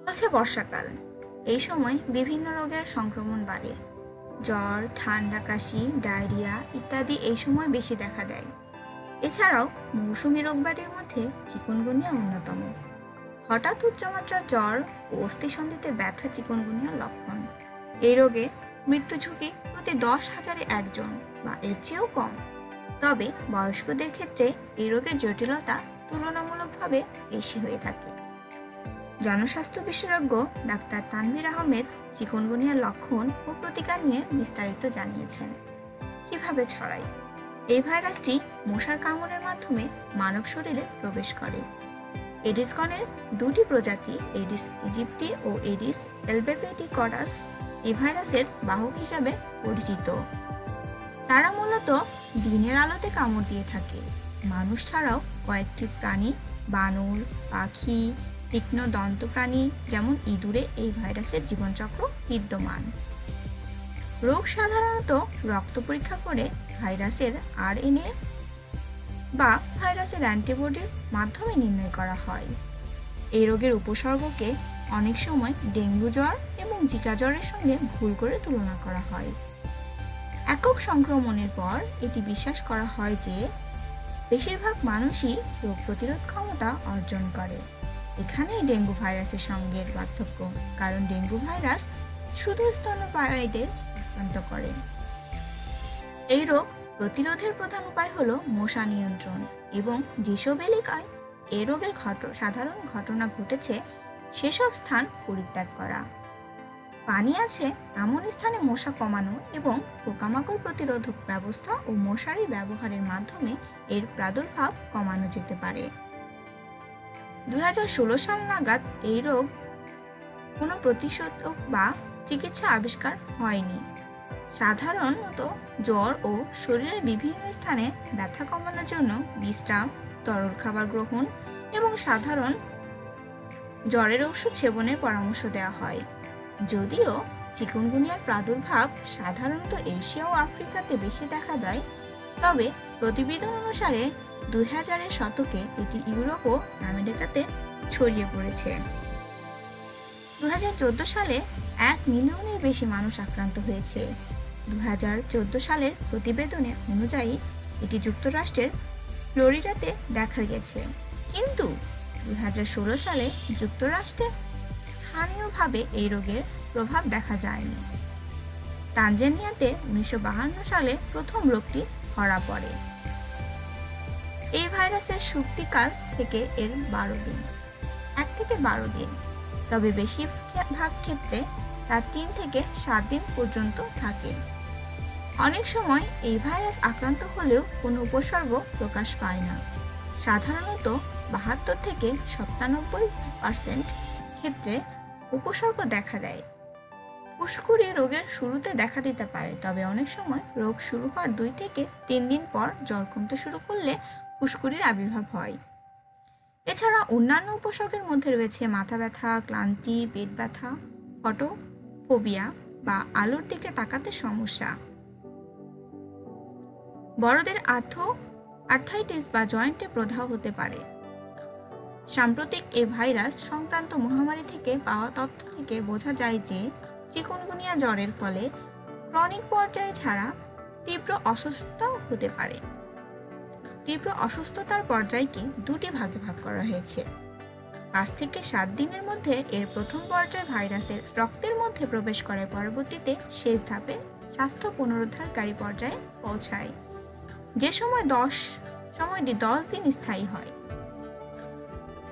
চলছে বর্ষাকাল। এই সময় বিভিন্ন রোগের সংক্রমণ বাড়ে। জ্বর, ঠান্ডা, কাশি, ডায়রিয়া ইত্যাদি এই সময় বেশি দেখা দেয়। এছাড়াও মৌসুমী রোগব্যাধির মধ্যে চিকুনগুনিয়া অন্যতম। হঠাৎ উচ্চমাত্রার জ্বর ও অস্থিসন্ধিতে ব্যথা চিকুনগুনিয়ার লক্ষণ। এই রোগে মৃত্যু ঝুঁকি প্রতি 10,000-এ 1 জন বা এর চেয়েও কম। তবে বয়স্কদের ক্ষেত্রে এই রোগের জটিলতা তুলনামূলকভাবে বেশি হয়ে থাকে। জনস্বাস্থ্য বিশেষজ্ঞ ডাক্তার তানভীর আহমেদ চিকুনগুনিয়ার লক্ষণ ও প্রতিকার নিয়ে বিস্তারিত জানিয়েছেন। কিভাবে ছড়ায়? এই ভাইরাসটি মশার কামড়ের মাধ্যমে মানব শরীরে প্রবেশ করে। এডিস গণের দুটি প্রজাতি, এডিস ইজিপ্টি ও এডিস এলবেপেটিকটাস, এই ভাইরাসের বাহক হিসাবে পরিচিত। তারা মূলত দিনের আলোতে কামড় দিয়ে থাকে। মানুষ ছাড়াও কয়েকটি প্রাণী, বানর, পাখি, তীক্ষ্ণ দন্ত প্রাণী যেমন ইঁদুরে এই ভাইরাসের জীবনচক্র বিদ্যমান। রোগ সাধারণত রক্ত পরীক্ষা করে ভাইরাসের আরএনএ বা ভাইরাসের অ্যান্টিবডির মাধ্যমে নির্ণয় করা হয়। এই রোগের উপসর্গকে অনেক সময় ডেঙ্গু জ্বর এবং জিকা জ্বরের সঙ্গে ভুল করে তুলনা করা হয়। একক সংক্রমণের পর এটি বিশ্বাস করা হয় যে বেশিরভাগ মানুষই রোগ প্রতিরোধ ক্ষমতা অর্জন করে। এখানেই ডেঙ্গু ভাইরাসের সঙ্গে পার্থক্য, কারণ ডেঙ্গু ভাইরাস শুধু স্তন্যপায়ীদের আক্রান্ত করে। এই রোগ প্রতিরোধের প্রধান উপায় হলো মশা নিয়ন্ত্রণ এবং যেসব এলাকায় এই রোগের সাধারণ ঘটনা ঘটেছে সেসব স্থান পরিত্যাগ করা। পানি আছে এমন স্থানে মশা কমানো এবং পোকামাকড় প্রতিরোধক ব্যবস্থা ও মশারি ব্যবহারের মাধ্যমে এর প্রাদুর্ভাব কমানো যেতে পারে। 2016 সাল নাগাদ এই রোগ কোনো প্রতিষেধক বা চিকিৎসা আবিষ্কার হয়নি। সাধারণত জ্বর ও শরীরের বিভিন্ন স্থানে ব্যথা কমানোর জন্য বিশ্রাম, তরল খাবার গ্রহণ এবং সাধারণ জ্বরের ওষুধ সেবনের পরামর্শ দেওয়া হয়। যদিও চিকুনগুনিয়ার প্রাদুর্ভাব সাধারণত এশিয়া ও আফ্রিকাতে বেশি দেখা যায়, তবে প্রতিবেদন অনুসারে 2000-এর শতকে এটি ইউরোপ ও আমেরিকাতে ছড়িয়ে পড়েছে। 2014 সালে 1 মিলিয়নের বেশি মানুষ আক্রান্ত হয়েছে। 2014 সালের প্রতিবেদনে অনুযায়ী এটি যুক্তরাষ্ট্রের ফ্লোরিডাতে দেখা গেছে, কিন্তু 2016 সালে যুক্তরাষ্ট্রে স্থানীয়ভাবে এই রোগের প্রভাব দেখা যায়নি। তানজানিয়াতে 1952 সালে প্রথম রোগটি ধরা পড়ে। এই ভাইরাসের সুপ্তিকাল থেকে এর 1 থেকে 12 দিন, তবে বেশিরভাগ ক্ষেত্রে তা 3 থেকে 7 দিন পর্যন্ত থাকে। অনেক সময় এই ভাইরাস আক্রান্ত হলেও কোনো উপসর্গ প্রকাশ পায় না। সাধারণত 72 থেকে 97% ক্ষেত্রে উপসর্গ দেখা দেয়। ফুসকুড়ি রোগের শুরুতে দেখা দিতে পারে, তবে অনেক সময় রোগ শুরু হওয়ার 2 থেকে 3 দিন পর জ্বর কমতে শুরু করলে ফুসকুড়ির আবির্ভাব হয়। এছাড়া অন্যান্য উপসর্গের মধ্যে রয়েছে মাথা ব্যথা, ক্লান্তি, পেট ব্যথা, ফটোফোবিয়া বা আলোর দিকে তাকাতে সমস্যা। বড়দের আর্থ্রাইটিস বা জয়েন্টে প্রদাহ হতে পারে। সাম্প্রতিক এই ভাইরাস সংক্রান্ত মহামারী থেকে পাওয়া তথ্য থেকে বোঝা যায় যে চিকুনগুনিয়া জ্বরের ফলে ক্রনিক পর্যায়ে ছাড়া তীব্র অসুস্থতা হতে পারে। তীব্র অসুস্থতার পর্যায়কে 2টি ভাগে ভাগ করা হয়েছে। 5 থেকে 7 দিনের মধ্যে এর প্রথম পর্যায়ে ভাইরাসের রক্তের মধ্যে প্রবেশ করে, পরবর্তীতে শেষ ধাপে স্বাস্থ্য পুনরুদ্ধারকারী পর্যায়ে পৌঁছায়, যে সময়টি 10 দিন স্থায়ী হয়।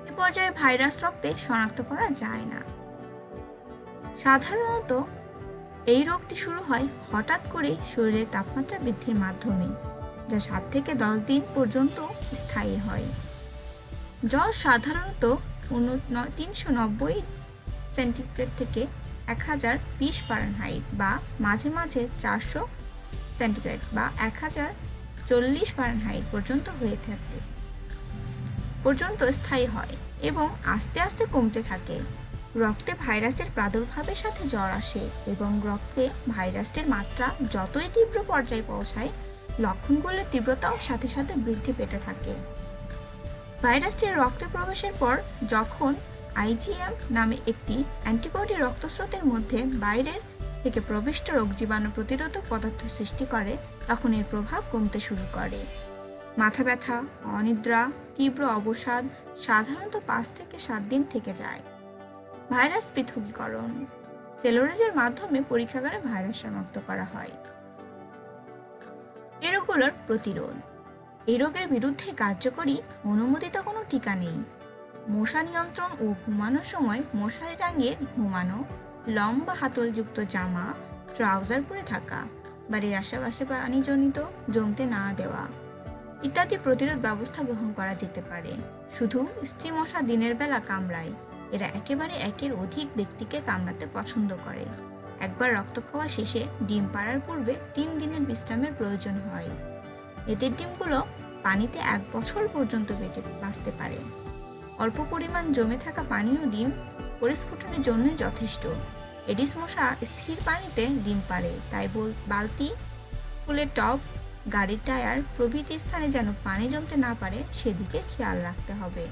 এ পর্যায়ে ভাইরাস রক্তে শনাক্ত করা যায় না। সাধারণত এই রোগটি শুরু হয় হঠাৎ করেই শরীরের তাপমাত্রা বৃদ্ধির মাধ্যমে, যা 7 থেকে 10 দিন পর্যন্ত স্থায়ী হয়। জ্বর সাধারণত 390 সেন্টিগ্রেড থেকে 1020 ফারেনহাইট বা মাঝে মাঝে 400 সেন্টিগ্রেড বা 1040 ফারেনহাইট পর্যন্ত হয়ে থাকে পর্যন্ত স্থায়ী হয় এবং আস্তে আস্তে কমতে থাকে। রক্তে ভাইরাসের প্রাদুর্ভাবের সাথে জ্বর আসে এবং রক্তে ভাইরাসটির মাত্রা যতই তীব্র পর্যায়ে পৌঁছায়, লক্ষণগুলোর তীব্রতাও সাথে সাথে বৃদ্ধি পেতে থাকে। ভাইরাসটির রক্তে প্রবেশের পর যখন আইজিএম নামে একটি অ্যান্টিবডি রক্তস্রোতের মধ্যে বাইরের থেকে প্রবিষ্ট রোগ জীবাণু প্রতিরোধক পদার্থ সৃষ্টি করে, তখন এর প্রভাব কমতে শুরু করে। মাথা ব্যথা, অনিদ্রা, তীব্র অবসাদ সাধারণত ৫ থেকে ৭ দিন থেকে যায়। ভাইরাস পৃথকীকরণ, সেলোরেজের মাধ্যমে পরীক্ষাগারে ভাইরাস শনাক্ত করা হয়। এ রোগগুলোর প্রতিরোধ, এই রোগের বিরুদ্ধে কার্যকরী অনুমোদিত কোনো টিকা নেই। মশা নিয়ন্ত্রণ ও ঘুমানোর সময় মশারি টাঙিয়ে ঘুমানো, লম্বা হাতলযুক্ত জামা, ট্রাউজার পরে থাকা, বাড়ির আশেপাশে পানিজনিত জমতে না দেওয়া ইত্যাদি প্রতিরোধ ব্যবস্থা গ্রহণ করা যেতে পারে। শুধু স্ত্রী মশা দিনের বেলা কামড়ায়, এরা একেবারে একের অধিক ব্যক্তিকে কামড়াতে পছন্দ করে। একবার রক্ত খাওয়া শেষে ডিম পাড়ার পূর্বে ৩ দিনের বিশ্রামের প্রয়োজন হয়। এদের ডিমগুলো পানিতে ১ বছর পর্যন্ত বাঁচতে পারে। অল্প পরিমাণ জমে থাকা পানি ও ডিম পরিস্ফুটনের জন্য যথেষ্ট। এডিস মশা স্থির পানিতে ডিম পাড়ে, তাই বালতি, ফুলের টব, গাড়ির টায়ার প্রভৃতি স্থানে যেন পানি জমতে না পারে সেদিকে খেয়াল রাখতে হবে।